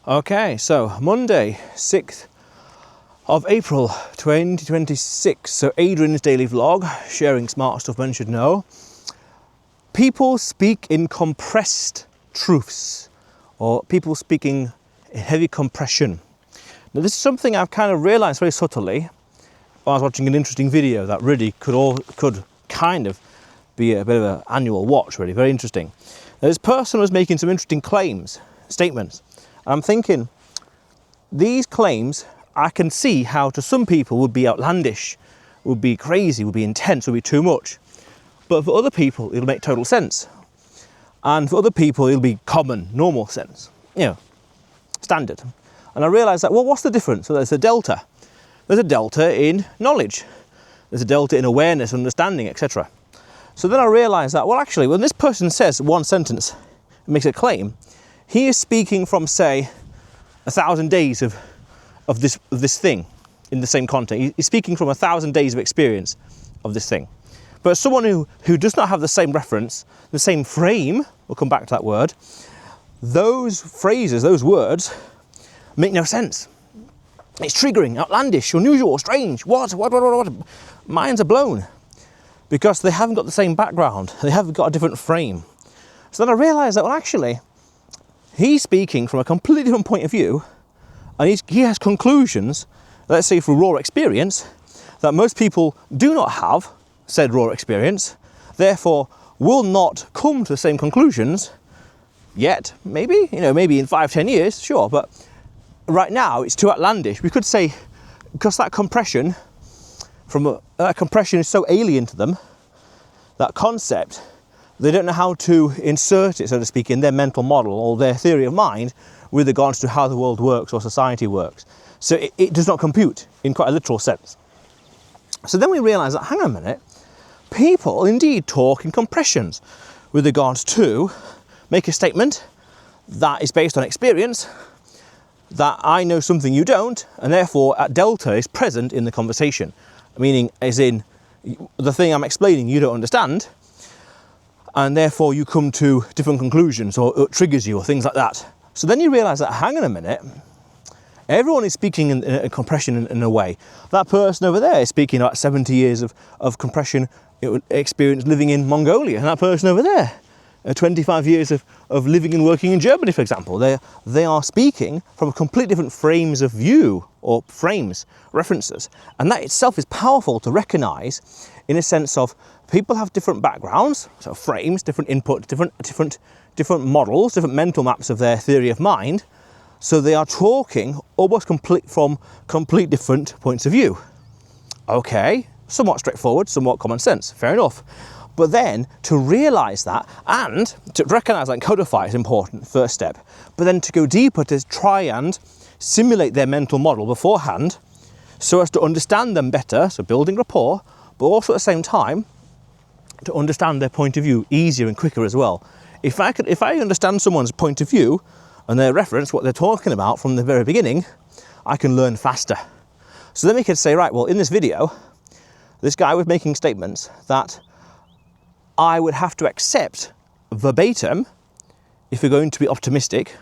Okay, so Monday, 6th of April 2026. So Adrian's daily vlog, sharing smart stuff men should know. People speak in compressed truths, or people speaking in heavy compression. Now this is something I've kind of realised very subtly while I was watching an interesting video that really could kind of be a bit of an annual watch, really, very interesting. Now, this person was making some interesting claims, statements. I'm thinking, these claims, I can see how to some people would be outlandish, would be crazy, would be intense, would be too much. But for other people, it'll make total sense. And for other people, it'll be common, normal sense, standard. And I realised that, well, what's the difference? So there's a delta. There's a delta in knowledge. There's a delta in awareness, understanding, etc. So then I realised that, well, actually, when this person says one sentence, makes a claim, he is speaking from, say, 1,000 days of this thing in the same content. He's speaking from 1,000 days of experience of this thing. But someone who does not have the same reference, the same frame, we'll come back to that word, those phrases, those words, make no sense. It's triggering, outlandish, unusual, strange, what? Minds are blown. Because they haven't got the same background, they haven't got a different frame. So then I realised that, well, actually, he's speaking from a completely different point of view, and he has conclusions, let's say through raw experience, that most people do not have said raw experience, therefore will not come to the same conclusions yet, maybe in 5-10 years, sure, but right now it's too outlandish. We could say, because that compression is so alien to them, that concept, they don't know how to insert it, so to speak, in their mental model or their theory of mind with regards to how the world works or society works. So it does not compute in quite a literal sense. So then we realise that, hang on a minute, people indeed talk in compressions with regards to make a statement that is based on experience, that I know something you don't, and therefore a delta is present in the conversation. Meaning, as in, the thing I'm explaining you don't understand, and therefore you come to different conclusions, or it triggers you, or things like that. So then you realise that, hang on a minute, everyone is speaking in a compression in a way. That person over there is speaking about 70 years of compression experience living in Mongolia, and that person over there, 25 years of living and working in Germany, for example. They are speaking from completely different frames of view, or frames, references. And that itself is powerful to recognise, in a sense of people have different backgrounds, so frames, different input, different models, different mental maps of their theory of mind. So they are talking almost from complete different points of view. Okay, somewhat straightforward, somewhat common sense, fair enough. But then to realise that, and to recognise that and codify is important, first step. But then to go deeper, to try and simulate their mental model beforehand so as to understand them better, so building rapport, but also at the same time to understand their point of view easier and quicker as well. If I understand someone's point of view and their reference, what they're talking about from the very beginning, I can learn faster. So then we could say, right, well, in this video, this guy was making statements that I would have to accept verbatim if we're going to be optimistic,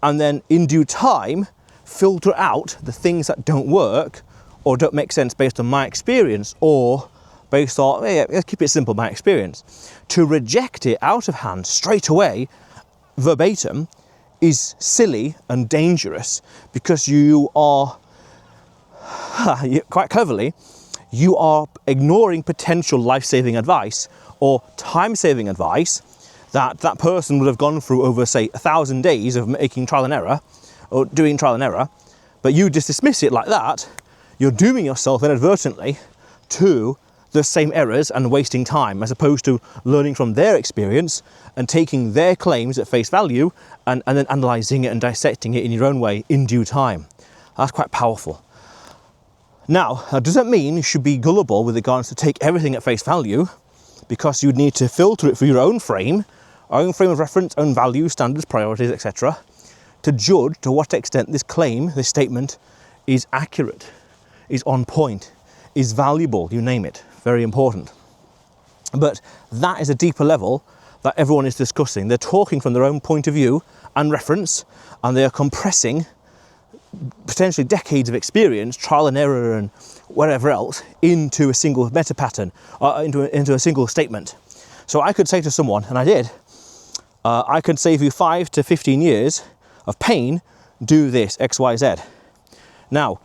and then in due time filter out the things that don't work or don't make sense based on my experience, or based on, let's keep it simple, my experience. To reject it out of hand straight away, verbatim, is silly and dangerous, because you are, quite cleverly, you are ignoring potential life-saving advice or time-saving advice that person would have gone through over, say, 1,000 days of making trial and error, or doing trial and error, but you just dismiss it like that. You're dooming yourself inadvertently to the same errors and wasting time, as opposed to learning from their experience and taking their claims at face value and then analysing it and dissecting it in your own way in due time. That's quite powerful. Now, that doesn't mean you should be gullible with regards to take everything at face value, because you'd need to filter it through your own frame of reference, own values, standards, priorities, etc., to judge to what extent this claim, this statement, is accurate, is on point, is valuable, you name it, very important. But that is a deeper level that everyone is discussing. They're talking from their own point of view and reference, and they are compressing potentially decades of experience, trial and error and whatever else, into a single meta pattern, into a single statement. So I could say to someone, and I did, I could save you 5 to 15 years of pain, do this, X, Y, Z. Now,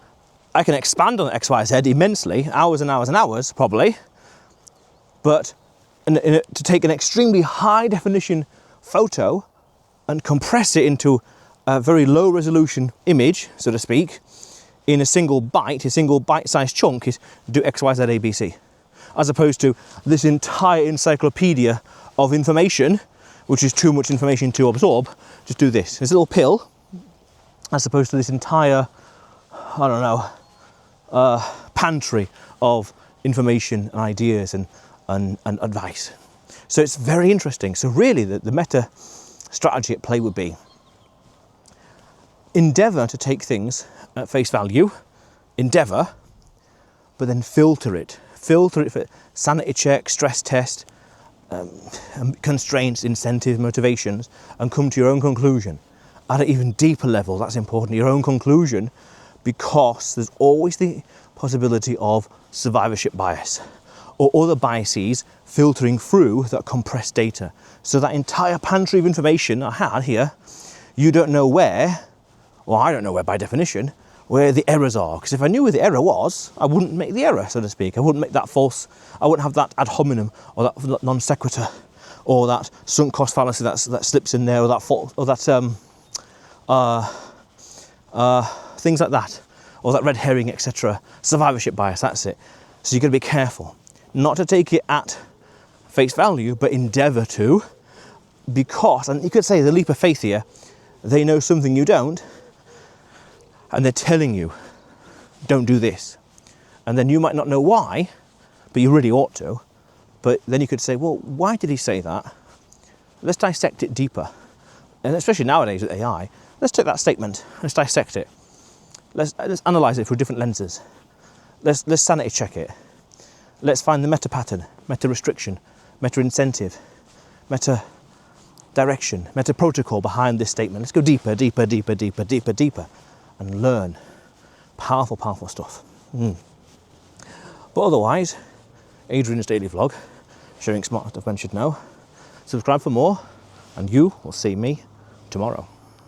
I can expand on X, Y, Z immensely, hours and hours and hours, probably, but to take an extremely high definition photo and compress it into a very low resolution image, so to speak, in a single bite-sized chunk, is do X, Y, Z, A, B, C. As opposed to this entire encyclopedia of information, which is too much information to absorb, just do this. This little pill, as opposed to this entire, I don't know, pantry of information and ideas and advice. So it's very interesting. So really the meta strategy at play would be endeavour to take things at face value, endeavour, but then filter it for sanity check, stress test, constraints, incentives, motivations, and come to your own conclusion. At an even deeper level, that's important, your own conclusion, because there's always the possibility of survivorship bias or other biases filtering through that compressed data. So that entire pantry of information I had here, you don't know where, or I don't know where by definition, where the errors are. Because if I knew where the error was, I wouldn't make the error, so to speak. I wouldn't make that false, I wouldn't have that ad hominem, or that non sequitur, or that sunk cost fallacy that slips in there, or that fault, or that things like that, or that red herring, etc. Survivorship bias, that's it. So you've got to be careful not to take it at face value, but endeavour to, because, and you could say the leap of faith here, they know something you don't, and they're telling you, don't do this. And then you might not know why, but you really ought to. But then you could say, well, why did he say that? Let's dissect it deeper. And especially nowadays with AI, let's take that statement, let's dissect it. Let's analyse it through different lenses. Let's sanity check it. Let's find the meta pattern, meta restriction, meta incentive, meta direction, meta protocol behind this statement. Let's go deeper, deeper, deeper, deeper, deeper, deeper, and learn. Powerful, powerful stuff. But otherwise, Adrian's daily vlog, sharing smart stuff men should know. Subscribe for more, and you will see me tomorrow.